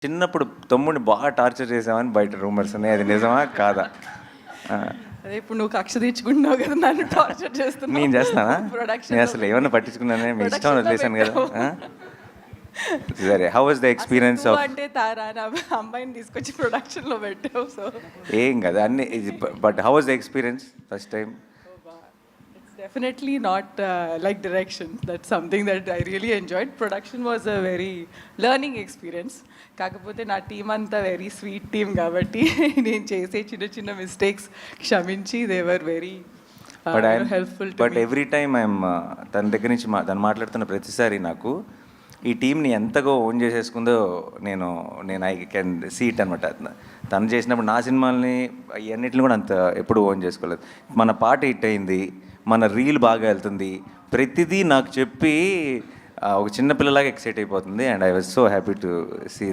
చిన్నప్పుడు తమ్ముడిని బాగా టార్చర్ చేసామని బయట రూమర్స్ ఉన్నాయి. అది నిజమా కాదా? అదే ఇప్పుడు నువ్వు కక్ష తీర్చుకుంటున్నావు కదా, నన్ను టార్చర్ చేస్తున్నావు. నేను చేస్తానా? ప్రొడక్షన్ నేను అసలు ఏమన్నా పట్టించుకున్నానే, మీ ఇష్టం వదిలేసాను కదా. సరే, how was the experience of? అంటే తారా నా అమ్మాయిని తీసుకొచ్చి ప్రొడక్షన్లో పెట్టావు. సో ఏం కదా అన్ని, but how was the experience first time? it's definitely not like direction. That's something that I really enjoyed. Production was a very learning experience. కాకపోతే నా టీమ్ అంతా వెరీ స్వీట్ టీమ్ కాబట్టి నేను చేసే చిన్న చిన్న మిస్టేక్స్ క్షమించి they were very helpful. But every time I'm తన దగ్గర నుంచి తను మాట్లాడుతున్న ప్రతిసారి నాకు ఈ టీంని ఎంతగా ఓన్ చేసేసుకుందో నేను ఐ కెన్ సీ ఇట్ అనమాట. తను చేసినప్పుడు నా సినిమాల్ని అన్నిటిని కూడా అంత ఎప్పుడు ఓన్ చేసుకోలేదు. మన పాట హిట్ అయింది, మన రీల్ బాగా వెళ్తుంది, ప్రతిదీ నాకు చెప్పి ఒక చిన్న పిల్లలాగా ఎక్సైట్ అయిపోతుంది. And I was so happy to see